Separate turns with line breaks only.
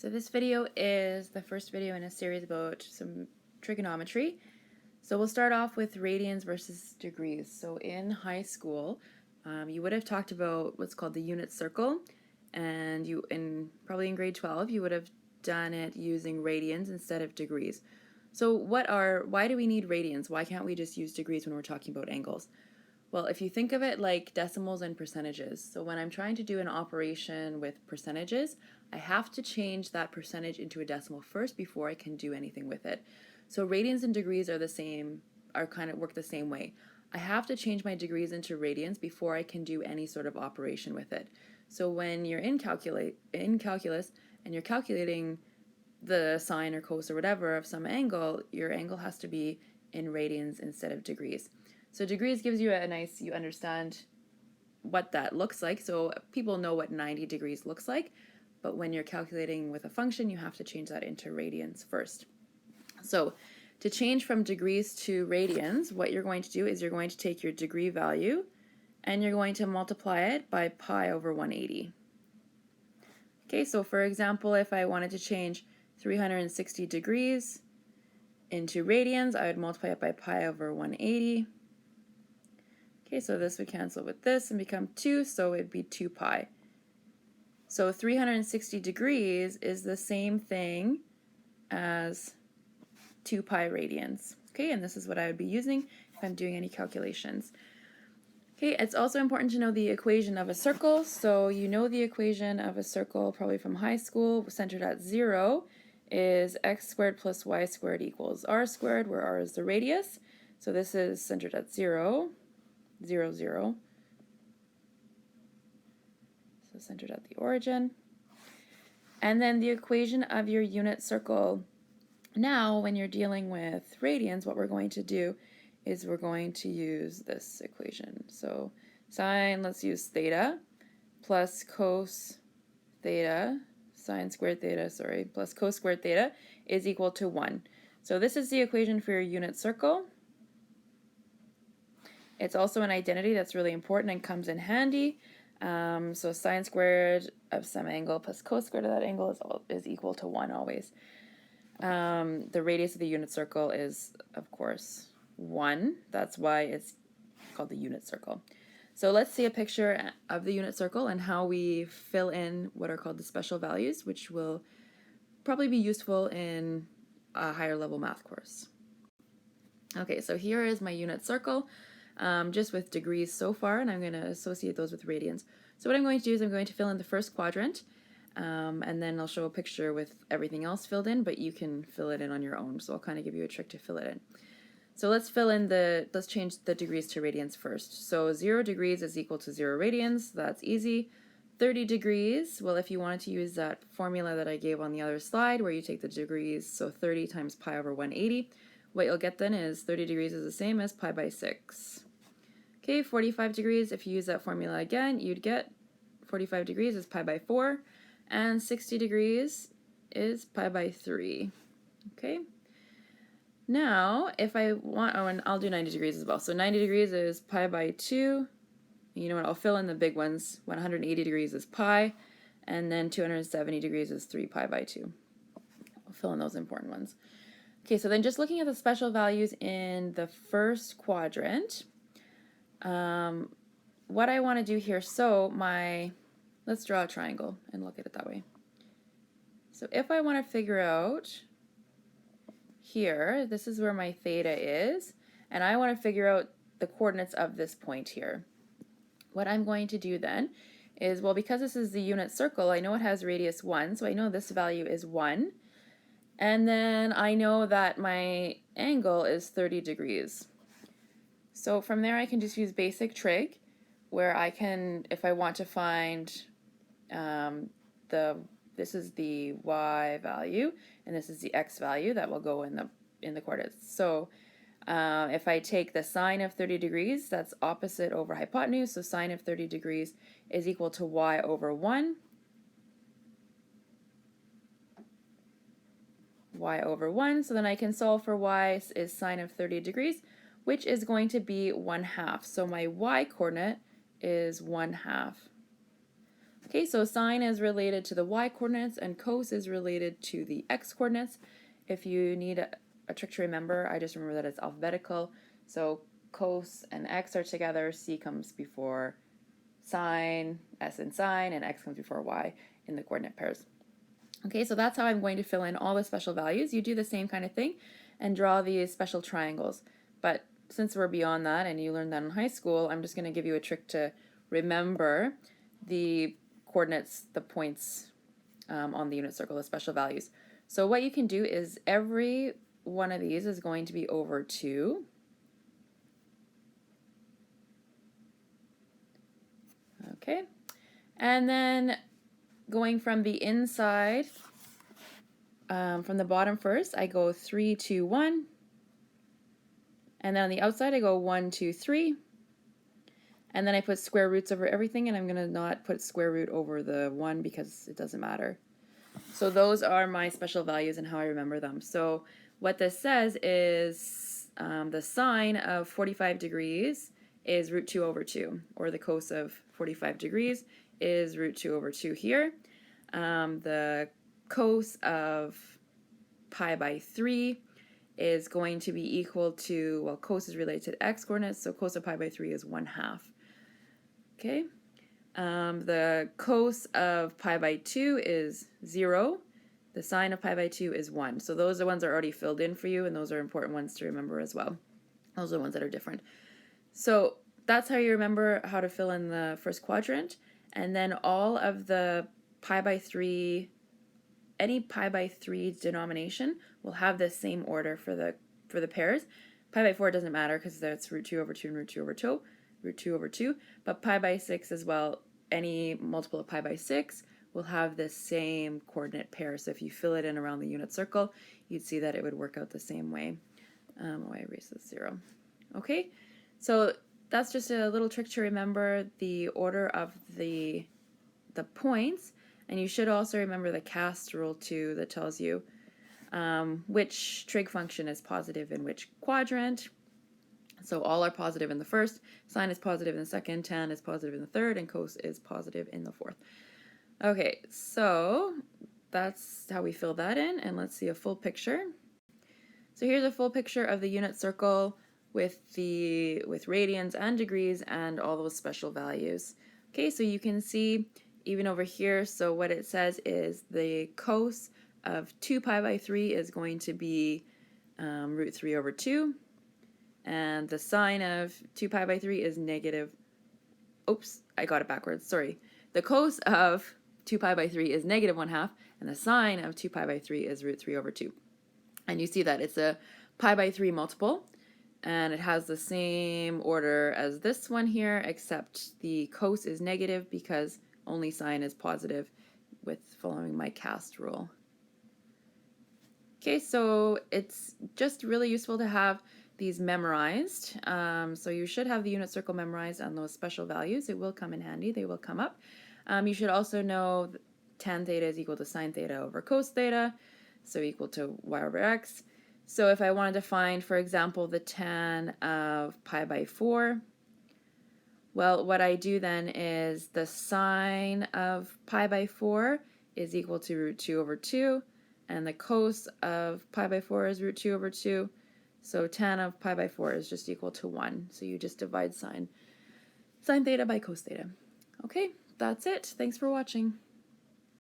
So this video is the first video in a series about some trigonometry. So we'll start off with radians versus degrees. So in high school, you would have talked about what's called the unit circle, and probably in grade 12 you would have done it using radians instead of degrees. So why do we need radians? Why can't we just use degrees when we're talking about angles? Well, if you think of it like decimals and percentages, so when I'm trying to do an operation with percentages, I have to change that percentage into a decimal first before I can do anything with it. So radians and degrees are the same, work the same way. I have to change my degrees into radians before I can do any sort of operation with it. So when you're in calculus and you're calculating the sine or cos or whatever of some angle, your angle has to be in radians instead of degrees. So degrees gives you you understand what that looks like. So people know what 90 degrees looks like, but when you're calculating with a function, you have to change that into radians first. So to change from degrees to radians, what you're going to do is you're going to take your degree value and you're going to multiply it by pi over 180. Okay, so for example, if I wanted to change 360 degrees into radians, I would multiply it by pi over 180. Okay, so this would cancel with this and become 2, so it'd be 2 pi. So 360 degrees is the same thing as 2 pi radians. Okay, and this is what I would be using if I'm doing any calculations. Okay, it's also important to know the equation of a circle. So you know the equation of a circle probably from high school, centered at 0, is x squared plus y squared equals r squared, where r is the radius. So this is centered at 0. 0, 0. So centered at the origin. And then the equation of your unit circle. Now, when you're dealing with radians, what we're going to do is we're going to use this equation. So sine, let's use theta, plus cos theta, sine squared theta, plus cos squared theta is equal to 1. So this is the equation for your unit circle. It's also an identity that's really important and comes in handy. So sine squared of some angle plus cos squared of that angle is equal to 1 always. The radius of the unit circle is, of course, 1. That's why it's called the unit circle. So let's see a picture of the unit circle and how we fill in what are called the special values, which will probably be useful in a higher level math course. Okay, so here is my unit circle. Just with degrees so far, and I'm going to associate those with radians. So what I'm going to do is I'm going to fill in the first quadrant, and then I'll show a picture with everything else filled in, but you can fill it in on your own, so I'll kind of give you a trick to fill it in. So let's change the degrees to radians first. So 0 degrees is equal to 0 radians, that's easy. 30 degrees, well, if you wanted to use that formula that I gave on the other slide where you take the degrees, so 30 times pi over 180, what you'll get then is 30 degrees is the same as pi by 6. Okay, 45 degrees, if you use that formula again, you'd get 45 degrees is pi by 4, and 60 degrees is pi by 3. Okay, now if I want, and I'll do 90 degrees as well. So 90 degrees is pi by 2. You know what, I'll fill in the big ones. 180 degrees is pi, and then 270 degrees is 3 pi by 2. I'll fill in those important ones. Okay, so then just looking at the special values in the first quadrant, what I want to do here, let's draw a triangle and look at it that way. So if I want to figure out here, this is where my theta is, and I want to figure out the coordinates of this point here. What I'm going to do then is, well, because this is the unit circle, I know it has radius 1, so I know this value is 1. And then I know that my angle is 30 degrees. So from there I can just use basic trig, where I can, if I want to find this is the y value and this is the x value that will go in the coordinates. So if I take the sine of 30 degrees, that's opposite over hypotenuse, so sine of 30 degrees is equal to y over 1. Y over 1, so then I can solve for y is sine of 30 degrees, which is going to be 1/2. So my y coordinate is 1/2. Okay, so sine is related to the y-coordinates and cos is related to the x-coordinates. If you need a trick to remember, I just remember that it's alphabetical. So cos and x are together, c comes before sine, s in sine, and x comes before y in the coordinate pairs. Okay, so that's how I'm going to fill in all the special values. You do the same kind of thing and draw these special triangles. But since we're beyond that and you learned that in high school, I'm just going to give you a trick to remember the coordinates, the points on the unit circle, the special values. So what you can do is every one of these is going to be over 2. Okay, and then going from the inside, from the bottom first, I go 3, 2, 1. And then on the outside, I go 1, 2, 3. And then I put square roots over everything, and I'm going to not put square root over the 1 because it doesn't matter. So those are my special values and how I remember them. So what this says is the sine of 45 degrees is root 2 over 2, or the cos of 45 degrees is root 2 over 2 here. The cos of pi by 3 is going to be equal to, well, cos is related to the x-coordinates, so cos of pi by 3 is 1/2. Okay, the cos of pi by 2 is 0. The sine of pi by 2 is 1. So those are ones that are already filled in for you, and those are important ones to remember as well. Those are the ones that are different. So that's how you remember how to fill in the first quadrant. And then all of the pi by 3, any pi by 3 denomination will have the same order for the pairs. Pi by 4 doesn't matter because that's root 2 over 2 and root 2 over 2. Root 2 over 2, but pi by 6 as well, any multiple of pi by 6 will have the same coordinate pair. So if you fill it in around the unit circle, you'd see that it would work out the same way. Oh, I erased this 0. Okay, so that's just a little trick to remember the order of the points, and you should also remember the cast rule too that tells you which trig function is positive in which quadrant. So all are positive in the first, sine is positive in the second, tan is positive in the third, and cos is positive in the fourth. Okay, so that's how we fill that in, and let's see a full picture. So here's a full picture of the unit circle with radians and degrees and all those special values. Okay, so you can see even over here, so what it says is the cos of 2 pi by 3 is going to be root 3 over 2. And the sine of 2 pi by 3 is negative, oops, I got it backwards, sorry. The cos of 2 pi by 3 is negative 1/2, and the sine of 2 pi by 3 is root 3 over 2. And you see that it's a pi by 3 multiple, and it has the same order as this one here, except the cos is negative because only sine is positive with following my cast rule. Okay, so it's just really useful to have these memorized. So you should have the unit circle memorized and those special values. It will come in handy. They will come up. You should also know tan theta is equal to sine theta over cos theta, so equal to y over x. So if I wanted to find, for example, the tan of pi by 4, well, what I do then is the sine of pi by 4 is equal to root 2 over 2, and the cos of pi by 4 is root 2 over 2. So tan of pi by 4 is just equal to 1. So you just divide sine theta by cos theta. Okay, that's it. Thanks for watching.